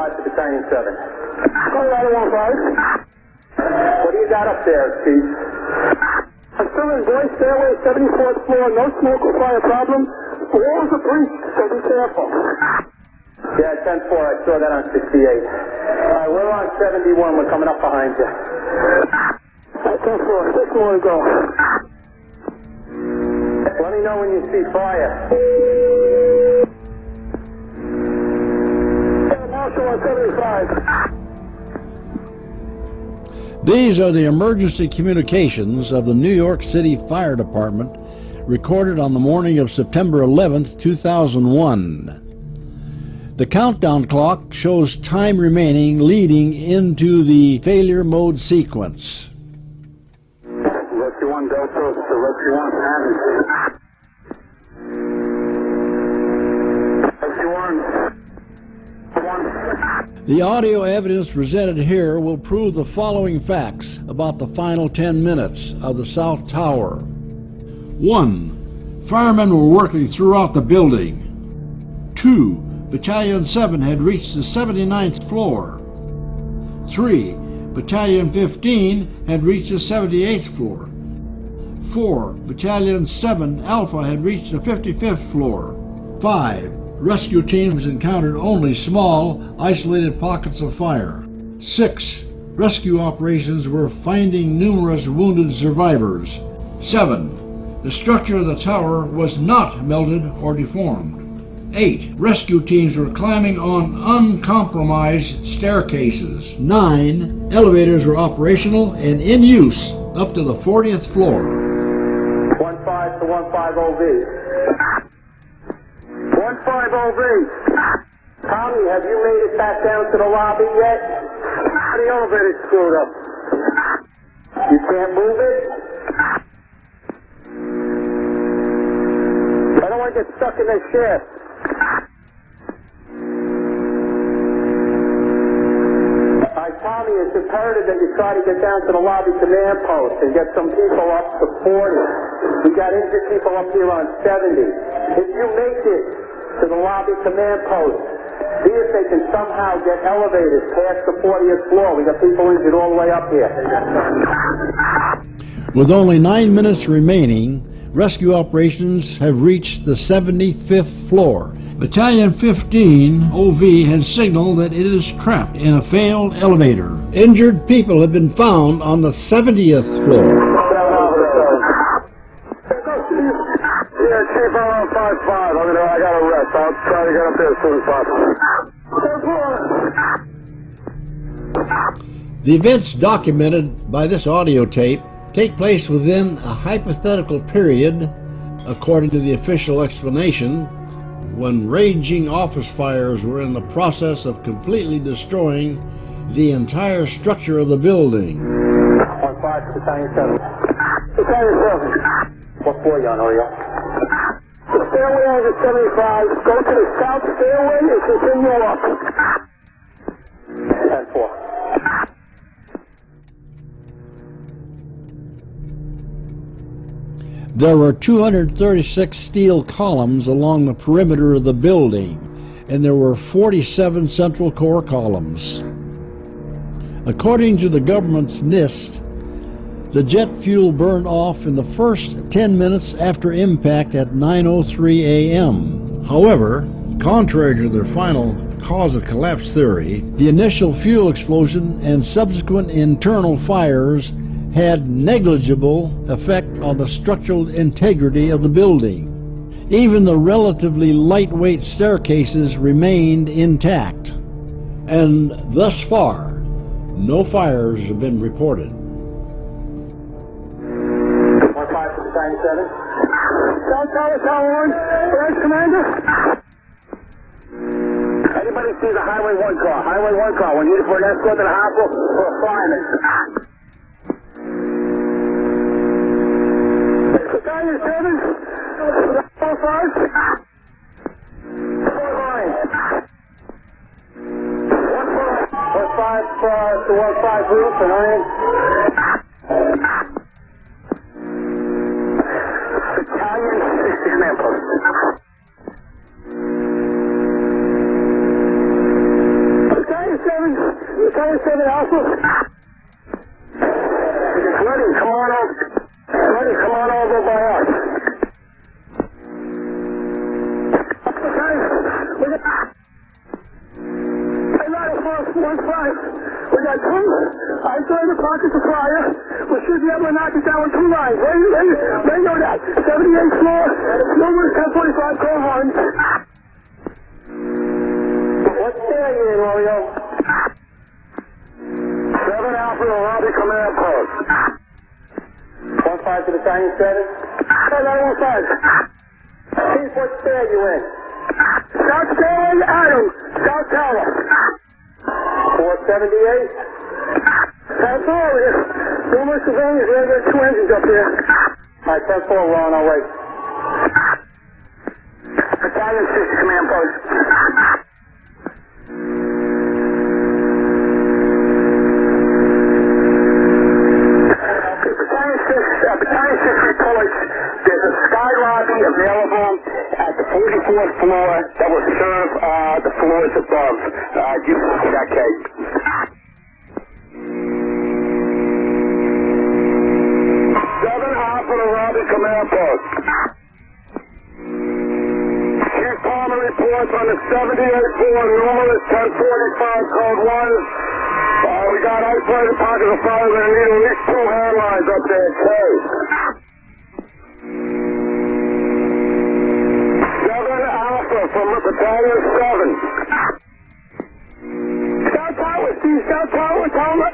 1-5 to Battalion 7. Colorado 1-5. What do you got up there, Chief? I'm still in boys stairway, 74th floor, no smoke or fire problem. The walls are breached, so be careful. Yeah, 10-4, I saw that on 68. All right, we're on 71, we're coming up behind you. 10-4, 6 more to go. Let me know when you see fire. Marshal on 75. These are the emergency communications of the New York City Fire Department recorded on the morning of September 11th, 2001. The countdown clock shows time remaining leading into the failure mode sequence. Rescue 1 Delta to Rescue 1 Adams. Rescue 1. The audio evidence presented here will prove the following facts about the final 10 minutes of the South Tower. 1. Firemen were working throughout the building. 2. Battalion 7 had reached the 79th floor. 3. Battalion 15 had reached the 78th floor. 4. Battalion 7 Alpha had reached the 55th floor. 5. Rescue teams encountered only small, isolated pockets of fire. 6. Rescue operations were finding numerous wounded survivors. 7. The structure of the tower was not melted or deformed. 8. Rescue teams were climbing on uncompromised staircases. 9. Elevators were operational and in use up to the 40th floor. 1-5 to 1-5 OV. 1-5 OV. Tommy, have you made it back down to the lobby yet? The elevator's screwed up. You can't move it? I don't want to get stuck in this shaft. Tommy, it's imperative that you try to get down to the lobby command post and get some people up to 40. We got injured people up here on 70. If you make it to the lobby command post, see if they can somehow get elevators past the 40th floor. We got people injured all the way up here. With only 9 minutes remaining, rescue operations have reached the 75th floor. Battalion 15 OV has signaled that it is trapped in a failed elevator. Injured people have been found on the 70th floor. Yeah, Chief, I'm on 5-5. I got a rest. I'll try to get up there as soon as possible. The events documented by this audio tape take place within a hypothetical period, according to the official explanation, when raging office fires were in the process of completely destroying the entire structure of the building. 1-5 to Battalion 7. Battalion 7. What floor you on, Oreo? The stairway is at 75. Go to the south stairway and continue up. 10-4. There were 236 steel columns along the perimeter of the building, and there were 47 central core columns. According to the government's NIST, the jet fuel burned off in the first 10 minutes after impact at 9:03 a.m. However, contrary to their final cause of collapse theory, the initial fuel explosion and subsequent internal fires had negligible effect on the structural integrity of the building. Even the relatively lightweight staircases remained intact. And thus far, no fires have been reported. 1-5 to Battalion 7. South Tower, Tower 1. Branch Commander. Anybody see the Highway 1 car? Highway 1 car. We need it for an escort to the hospital for a fireman. Battalion 7. 4-5. 4-9. 1-5 to 1-5 roof and iron. Battalion 60 command post. Battalion Battalion 7 Alpha. Ready, come on over. Ready, come on over by us. We got two. I joined the pockets of fire. We should be able to knock it down with 2 lines. They know that. 78th floor, number 1045, call 1. What's there you in, Oreo? 7 Alpha, the lobby command post. 1-5 to Battalion 7? 915. Chief, what stair you in? South Stairway, Adam. South Tower. 478? That's all it is. Numerous civilians, we only got 2 engines up here. Alright, 10-4, we're on our way. Battalion 6 command post. Battalion 6 reports there's a sky lobby available at the 44th floor that will serve the floors above. You can see that, Kate. 7 Alpha, the lobby command post. Chief Palmer reports on the 78th floor, numerous 1045, code 1. We got isolated pockets of fire. We're going to need at least 2 hand lines up there, too. 7 Alpha from Battalion 7. South Tower, Steve. South Tower, Tower.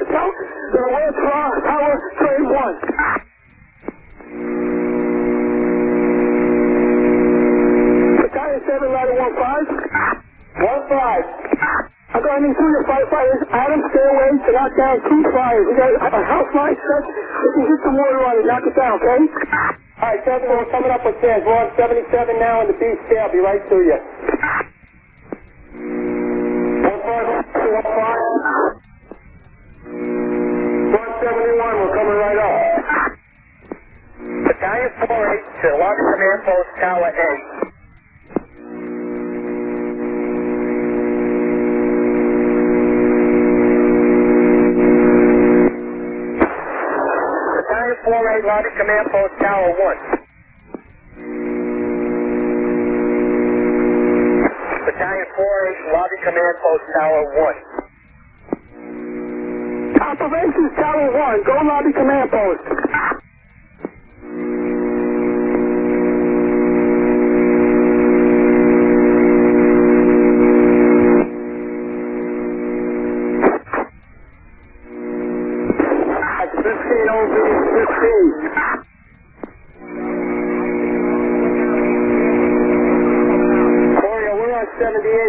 The West Tower, trade 1. Battalion 7, ladder 1-5. 1-5. I'm going to need 2 of your firefighters. Adam, stairway to knock down 2 fires. We got a house line stretch. We can get some water on it, knock it down, okay? Alright, 7, we're coming up with stairs. We're on 77 now in the B stair. I'll be right to you. 1-5, 1-5. 171, we're coming right up. Battalion 4-8 to lobby command post, Tower A. Battalion 4-8, lobby command post, Tower 1. Battalion 4-8, lobby command post, Tower 1. Operations, Tower 1, go lobby command post.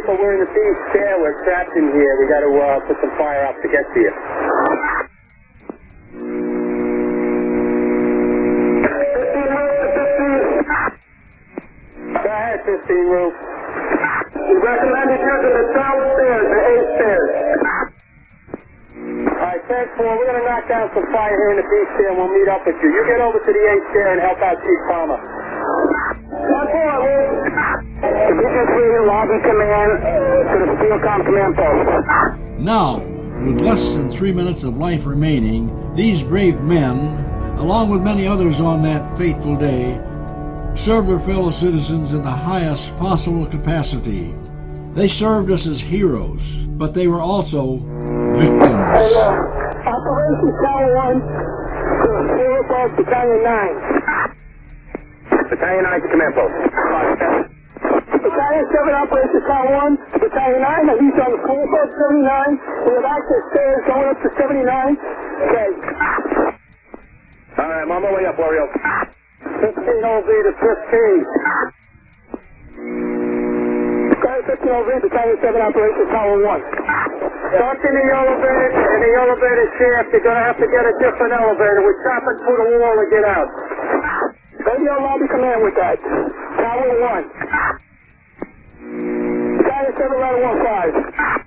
But we're in the B stair. We're trapped in here. We got to put some fire out to get to you. Go ahead, 15 roof. We recommended using the south stairs, the A stairs. Alright, 10-4, we're going to knock down some fire here in the B stair and we'll meet up with you. You get over to the A stair and help out Chief Palmer. 10-4, Division 3, lobby command to the SteelCom command post. Now, with less than 3 minutes of life remaining, these brave men, along with many others on that fateful day, served their fellow citizens in the highest possible capacity. They served us as heroes, but they were also victims. Operations Tower 1 to the floor above Battalion 9. Battalion 9 to command post. Battalion 7 Operations Tower 1 to Battalion 9. Now he's on the floor above 79. We have access stairs going up to 79. Okay. Alright, I'm on my way up, Wario. 15 OV to 15. Battalion 15 OV, Battalion 7 Operations Tower 1. Stuck in the elevator shaft. You're going to have to get a different elevator. We're trapping through the wall to get out. Radio lobby command with that. Tower 1. Battalion 7 ladder 1-5.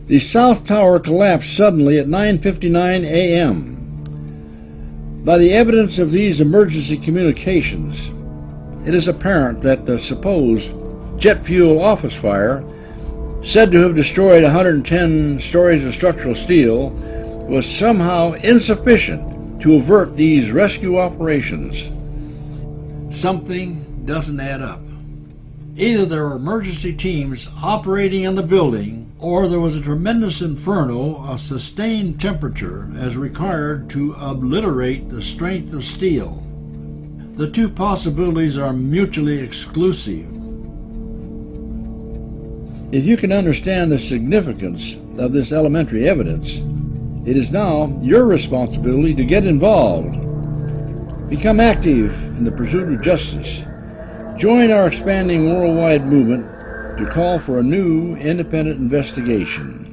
The South Tower collapsed suddenly at 9:59 a.m. By the evidence of these emergency communications, it is apparent that the supposed jet fuel office fire, said to have destroyed 110 stories of structural steel, was somehow insufficient to avert these rescue operations. Something doesn't add up. Either there were emergency teams operating in the building, or there was a tremendous inferno of sustained temperature as required to obliterate the strength of steel. The two possibilities are mutually exclusive. If you can understand the significance of this elementary evidence, it is now your responsibility to get involved. Become active in the pursuit of justice. Join our expanding worldwide movement to call for a new independent investigation.